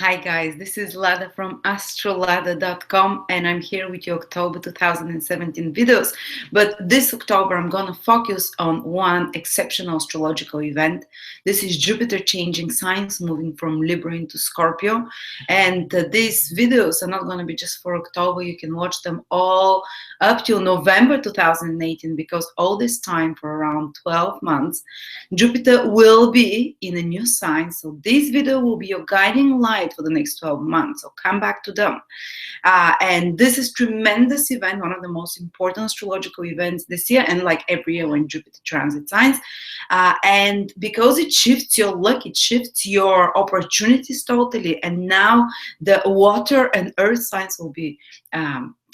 Hi guys, this is Lada from astrolada.com and I'm here with your October 2017 videos. But this October I'm gonna focus on one exceptional astrological event. This is Jupiter changing signs, moving from Libra into Scorpio. And these videos are not gonna be just for October. You can watch them all up till November 2018 because all this time for around 12 months, Jupiter will be in a new sign. So this video will be your guiding light for the next 12 months. So come back to them. And this is tremendous event, one of the most important astrological events this year, and like every year when Jupiter transit signs. And because it shifts your luck, it shifts your opportunities totally. And now the water and earth signs will be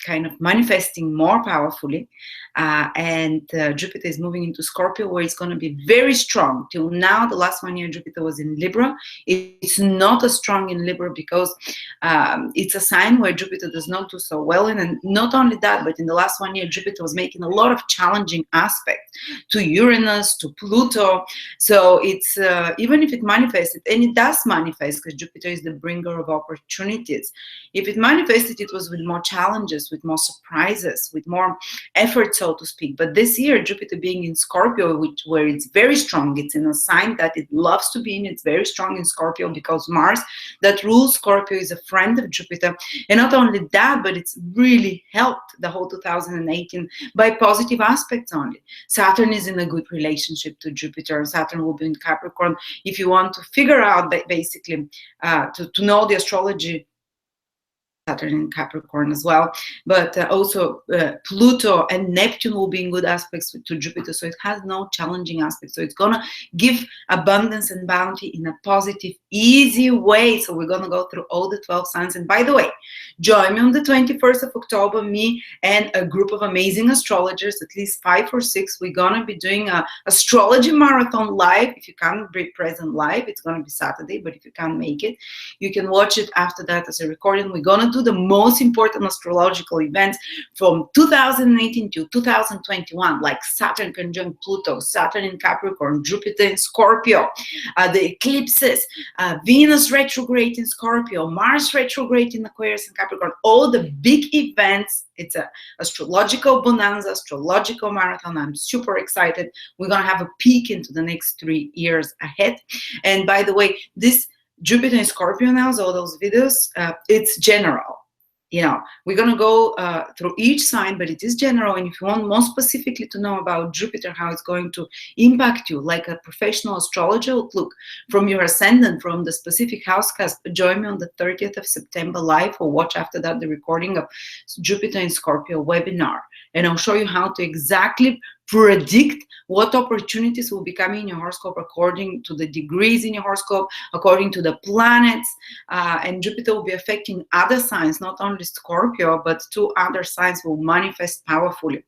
kind of manifesting more powerfully. And Jupiter is moving into Scorpio, where it's going to be very strong. Till now, the last 1 year, Jupiter was in Libra. It's not as strong in Libra because it's a sign where Jupiter does not do so well in. And not only that, but in the last 1 year, Jupiter was making a lot of challenging aspects to Uranus, to Pluto. So it's even if it manifested, and it does manifest because Jupiter is the bringer of opportunities. If it manifested, it was with more challenges, with more surprises, with more effort, so to speak. But this year, Jupiter being in Scorpio, where it's very strong, it's in a sign that it loves to be in. It's very strong in Scorpio because Mars, that rules Scorpio, is a friend of Jupiter. And not only that, but it's really helped the whole 2018 by positive aspects only. Saturn is in a good relationship to Jupiter. Saturn will be in Capricorn. If you want to figure out, basically, to know the astrology, Saturn in Capricorn as well, but also Pluto and Neptune will be in good aspects to Jupiter, so it has no challenging aspects. So it's gonna give abundance and bounty in a positive, easy way. So we're gonna go through all the 12 signs. And by the way, join me on the 21st of October, me and a group of amazing astrologers, at least 5 or 6. We're gonna be doing a astrology marathon live. If you can't be present live, it's gonna be Saturday, but if you can't make it, you can watch it after that as a recording. We're gonna do the most important astrological events from 2018 to 2021, like Saturn conjunct Pluto, Saturn in Capricorn, Jupiter in Scorpio, the eclipses, Venus retrograde in Scorpio, Mars retrograde in Aquarius and Capricorn, all the big events. It's an astrological bonanza, astrological marathon. I'm super excited. We're going to have a peek into the next 3 years ahead. And by the way, this Jupiter in Scorpio now, so all those videos, it's general. You know, we're going to go through each sign, but it is general. And if you want more specifically to know about Jupiter, how it's going to impact you, like a professional astrologer outlook from your ascendant, from the specific house cast, join me on the 30th of September live, or watch after that the recording of Jupiter in Scorpio webinar. And I'll show you how to exactly predict what opportunities will be coming in your horoscope according to the degrees in your horoscope, according to the planets. And Jupiter will be affecting other signs, not only Scorpio, but 2 other signs will manifest powerfully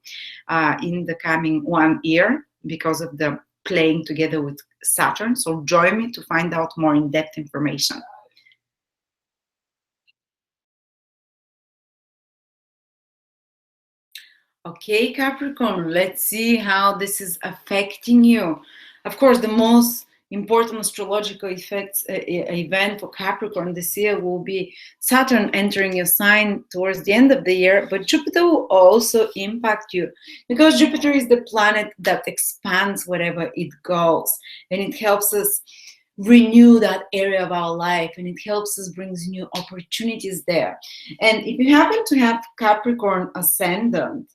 in the coming 1 year because of the playing together with Saturn. So join me to find out more in-depth information. Okay, Capricorn, let's see how this is affecting you. Of course, the most important astrological event for Capricorn this year will be Saturn entering your sign towards the end of the year, but Jupiter will also impact you because Jupiter is the planet that expands wherever it goes, and it helps us renew that area of our life, and it helps us brings new opportunities there. And if you happen to have Capricorn ascendant,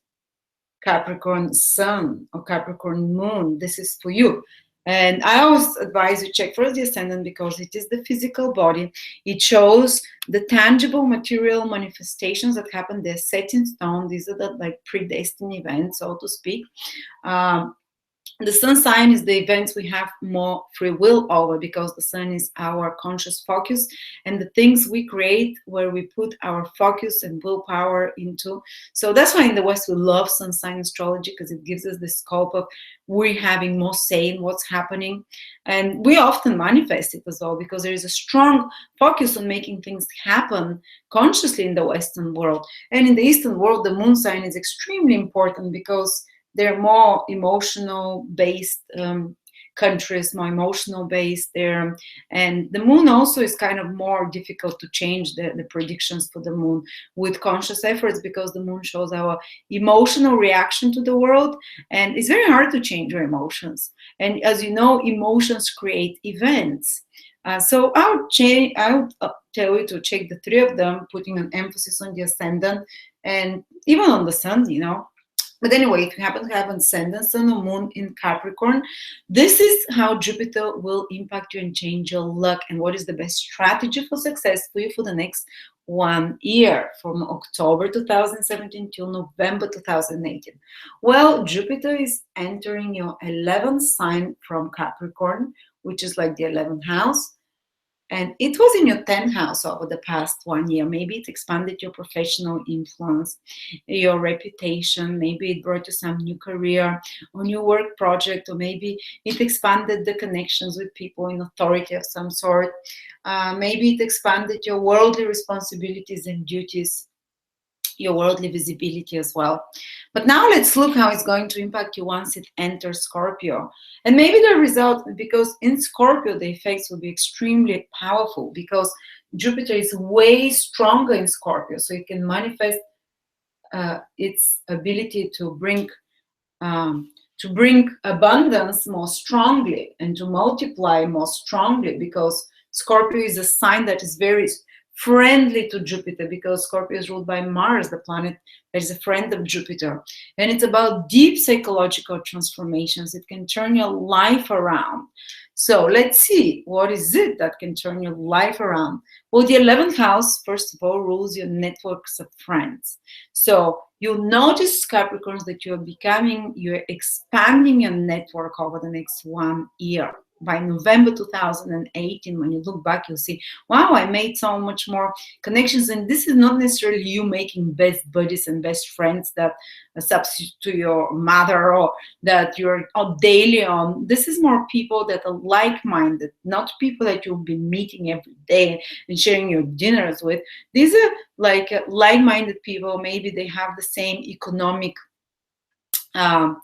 Capricorn sun, or Capricorn moon, this is for you. And I always advise you check first the ascendant because it is the physical body. It shows the tangible material manifestations that happen. They're set in stone. These are the like predestined events, so to speak. The sun sign is the events we have more free will over because the sun is our conscious focus and the things we create where we put our focus and willpower into. So that's why in the West we love sun sign astrology because it gives us the scope of we having more say in what's happening. And we often manifest it as well because there is a strong focus on making things happen consciously in the Western world. And in the Eastern world, the moon sign is extremely important because they're more emotional based countries, more emotional based there. And the moon also is kind of more difficult to change the predictions for the moon with conscious efforts, because the moon shows our emotional reaction to the world, and it's very hard to change your emotions. And as you know, emotions create events. So I would tell you to check the three of them, putting an emphasis on the ascendant and even on the sun, you know. But anyway, if you happen to have ascendant, sun, or moon in Capricorn, this is how Jupiter will impact you and change your luck, and what is the best strategy for success for you for the next 1 year, from October 2017 till November 2018. Well, Jupiter is entering your 11th sign from Capricorn, which is like the 11th house. And it was in your 10th house over the past 1 year. Maybe it expanded your professional influence, your reputation. Maybe it brought you some new career or new work project, or maybe it expanded the connections with people in authority of some sort. Maybe it expanded your worldly responsibilities and duties, your worldly visibility as well. But now let's look how it's going to impact you once it enters Scorpio. And maybe the result, because in Scorpio the effects will be extremely powerful, because Jupiter is way stronger in Scorpio, so it can manifest its ability to bring abundance more strongly and to multiply more strongly, because Scorpio is a sign that is very friendly to Jupiter, because Scorpio is ruled by Mars, the planet that is a friend of Jupiter. And it's about deep psychological transformations. It can turn your life around. So let's see, what is it that can turn your life around? Well, the 11th house, first of all, rules your networks of friends. So you'll notice, Capricorns, that you're expanding your network over the next 1 year. By November 2018, when you look back, you'll see, wow, I made so much more connections. And this is not necessarily you making best buddies and best friends that substitute to your mother, or that you're daily on. This is more people that are like-minded, not people that you'll be meeting every day and sharing your dinners with. These are like like-minded people. Maybe they have the same economic um,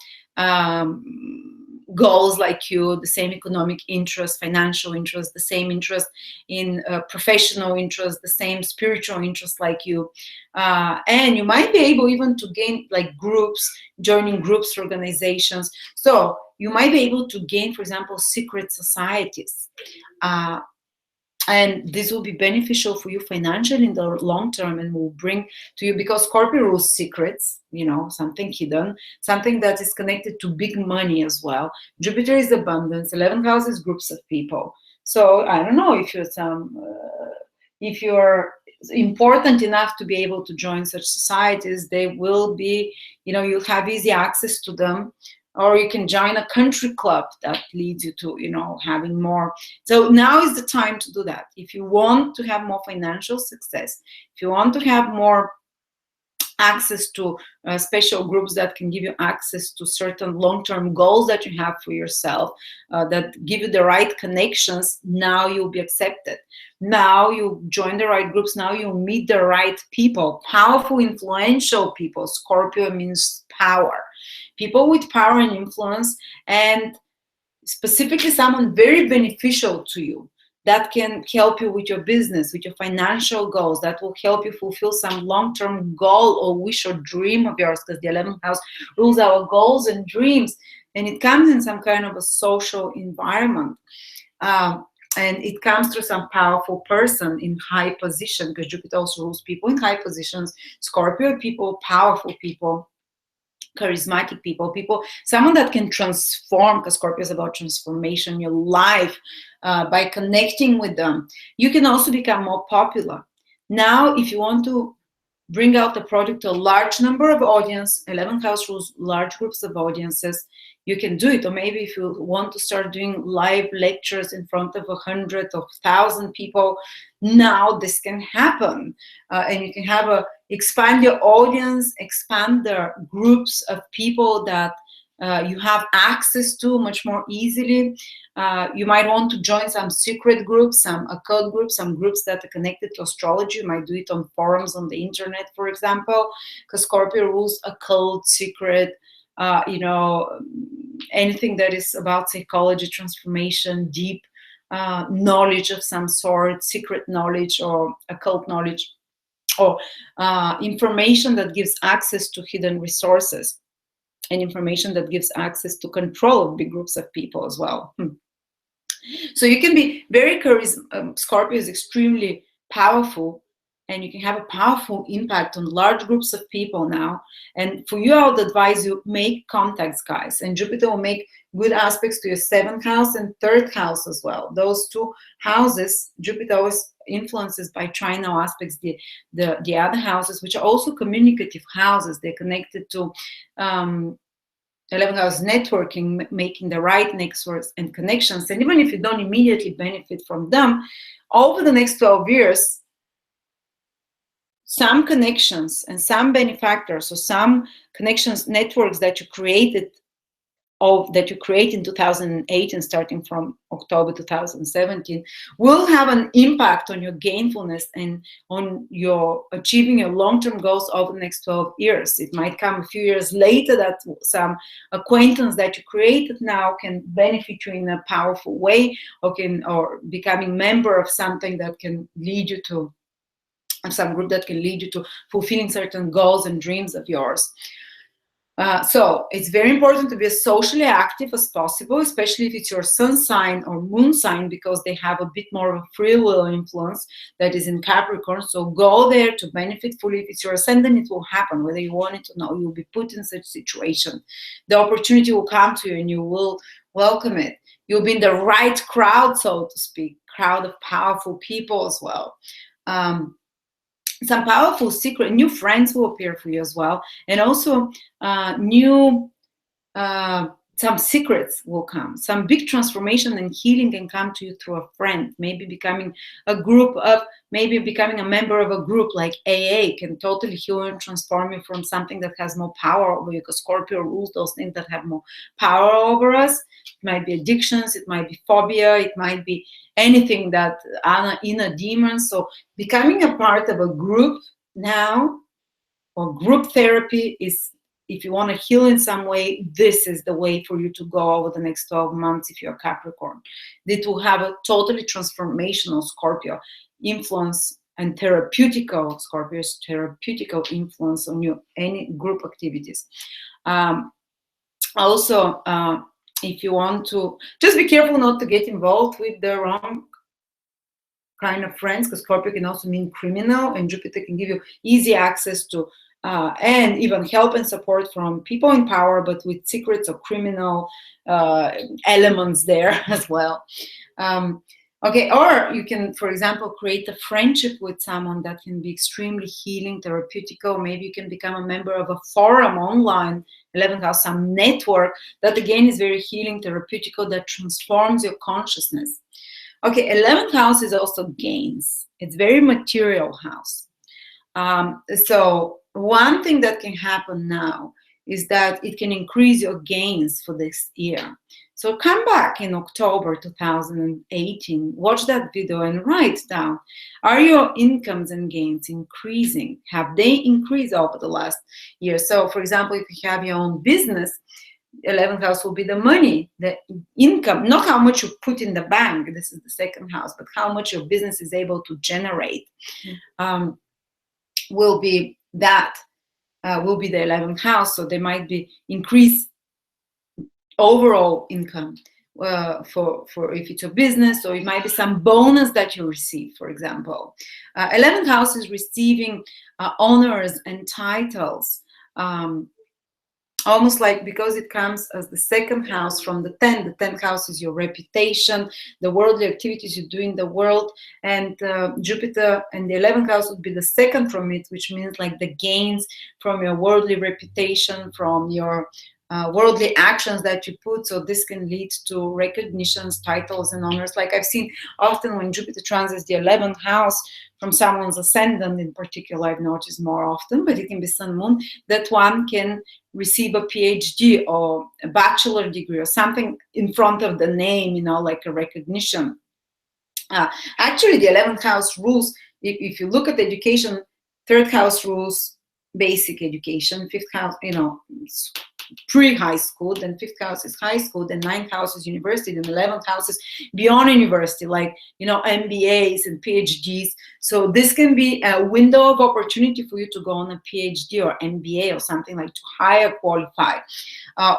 goals like you, the same economic interest, financial interest, the same interest in professional interest, the same spiritual interest like you. And you might be able even to gain like groups, joining groups, organizations. So you might be able to gain, for example, secret societies. And this will be beneficial for you financially in the long term, and will bring to you, because Scorpio rules secrets, you know, something hidden, something that is connected to big money as well. Jupiter is abundance, 11th house is groups of people. So I don't know if if you're important enough to be able to join such societies, they will be, you know, you'll have easy access to them. Or you can join a country club that leads you to, you know, having more. So now is the time to do that. If you want to have more financial success, if you want to have more access to special groups that can give you access to certain long-term goals that you have for yourself, that give you the right connections, now you'll be accepted. Now you join the right groups, now you meet the right people, powerful, influential people. Scorpio means power. People with power and influence, and specifically someone very beneficial to you, that can help you with your business, with your financial goals, that will help you fulfill some long-term goal or wish or dream of yours, because the 11th house rules our goals and dreams, and it comes in some kind of a social environment. And it comes through some powerful person in high position, because Jupiter also rules people in high positions. Scorpio people, powerful people, charismatic people, someone that can transform, because Scorpio is about transformation, your life, by connecting with them. You can also become more popular. Now, if you want to bring out the product to a large number of audience, 11th house rules large groups of audiences, you can do it. Or maybe if you want to start doing live lectures in front of 100 or 1,000 people, now this can happen. And you can have expand your audience, expand the groups of people that you have access to much more easily. You might want to join some secret groups, some occult groups, some groups that are connected to astrology. You might do it on forums on the internet, for example, because Scorpio rules occult, secret, anything that is about psychology, transformation, deep knowledge of some sort, secret knowledge or occult knowledge, or information that gives access to hidden resources, and information that gives access to control of big groups of people as well. So you can be very charismatic. Scorpio is extremely powerful, and you can have a powerful impact on large groups of people now. And for you, I would advise you make contacts, guys. And Jupiter will make good aspects to your 7th house and 3rd house as well. Those two houses, Jupiter always influences by trinal aspects the other houses, which are also communicative houses. They're connected to 11th house networking, making the right networks and connections. And even if you don't immediately benefit from them, over the next 12 years, some connections and some benefactors or some connections, networks that you created that you create in 2008 and starting from October 2017 will have an impact on your gainfulness and on your achieving your long-term goals over the next 12 years. It might come a few years later that some acquaintance that you created now can benefit you in a powerful way, or becoming member of something that can lead you to some group that can lead you to fulfilling certain goals and dreams of yours. So it's very important to be as socially active as possible, especially if it's your sun sign or moon sign, because they have a bit more of a free will influence that is in Capricorn. So go there to benefit fully. If it's your ascendant, it will happen, whether you want it or not. You'll be put in such situation. The opportunity will come to you and you will welcome it. You'll be in the right crowd, so to speak, crowd of powerful people as well. Some powerful secret new friends will appear for you as well, and also some secrets will come. Some big transformation and healing can come to you through a friend. Maybe becoming a member of a group like AA can totally heal and transform you from something that has more power over you, because Scorpio rules those things that have more power over us. It might be addictions, it might be phobia, it might be anything that inner demons. So becoming a part of a group now, or group therapy, is, if you want to heal in some way, this is the way for you to go over the next 12 months if you're Capricorn. It will have a totally transformational Scorpio influence and therapeutical, Scorpio's therapeutical influence on you, any group activities. Also, if you want to, just be careful not to get involved with the wrong kind of friends, because Scorpio can also mean criminal, and Jupiter can give you easy access to and even help and support from people in power, but with secrets or criminal elements there as well. Okay, or you can, for example, create a friendship with someone that can be extremely healing, therapeutical. Maybe you can become a member of a forum online, 11th house, some network that again is very healing, therapeutical, that transforms your consciousness. Okay, 11th house is also gains. It's very material house. So one thing that can happen now is that it can increase your gains for this year. So come back in October 2018, watch that video and write down, are your incomes and gains increasing? Have they increased over the last year? So for example, if you have your own business, 11th house will be the money, the income, not how much you put in the bank, this is the second house, but how much your business is able to generate. Will be the 11th house. So there might be increased overall income for if it's a business, or it might be some bonus that you receive, for example. 11th house is receiving honors and titles. Almost like, because it comes as the second house from the 10th house is your reputation, the worldly activities you do in the world, and Jupiter and the 11th house would be the second from it, which means like the gains from your worldly reputation, from your worldly actions that you put. So this can lead to recognitions, titles, and honors. Like I've seen often when Jupiter transits the 11th house from someone's ascendant in particular, I've noticed more often, but it can be sun, moon, that one can receive a PhD or a bachelor degree or something in front of the name, you know, like a recognition. Actually, the 11th house rules, if you look at education, 3rd house rules basic education, 5th house, you know, pre-high school, then 5th house is high school, then 9th house is university, then 11th house is beyond university, like, you know, MBAs and PhDs. So this can be a window of opportunity for you to go on a PhD or MBA or something, like to higher qualify.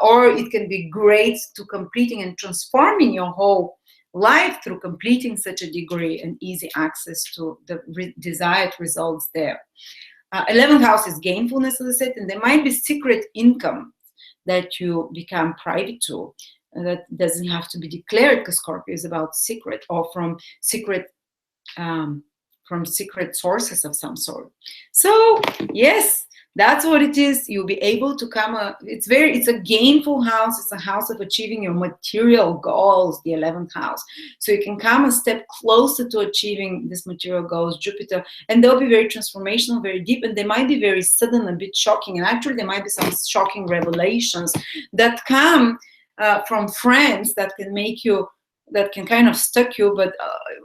Or it can be great to completing and transforming your whole life through completing such a degree and easy access to the desired results there. 11th house is gainfulness, as I said, and there might be secret income that you become private to. That doesn't have to be declared, because Scorpio is about secret, or from secret sources of some sort. So yes, that's what it is. You'll be able to come. It's a gainful house. It's a house of achieving your material goals, the 11th house. So you can come a step closer to achieving these material goals, Jupiter, and they'll be very transformational, very deep, and they might be very sudden, a bit shocking. And actually, there might be some shocking revelations that come from friends that can make you, that can kind of stuck you, but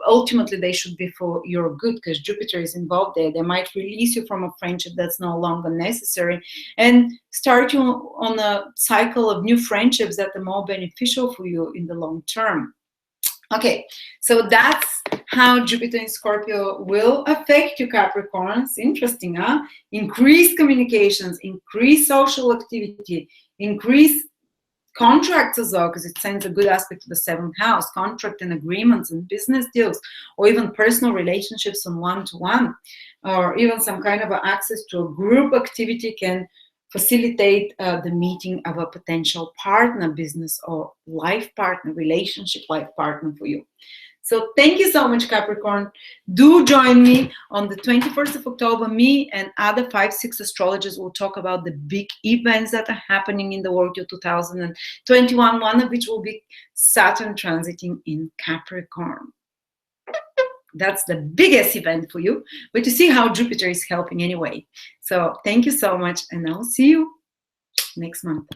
ultimately they should be for your good, because Jupiter is involved there. They might release you from a friendship that's no longer necessary and start you on a cycle of new friendships that are more beneficial for you in the long term. Okay, so that's how Jupiter in Scorpio will affect you, Capricorns. Interesting, huh? Increase communications, increase social activity, increase contracts as well, because it sends a good aspect to the 7th house, contract and agreements and business deals, or even personal relationships on one-to-one, or even some kind of access to a group activity can facilitate the meeting of a potential partner, business or life partner, relationship life partner for you. So thank you so much, Capricorn. Do join me on the 21st of October. Me and other 5-6 astrologers will talk about the big events that are happening in the world year 2021, one of which will be Saturn transiting in Capricorn. That's the biggest event for you, but you see how Jupiter is helping anyway. So thank you so much, and I'll see you next month.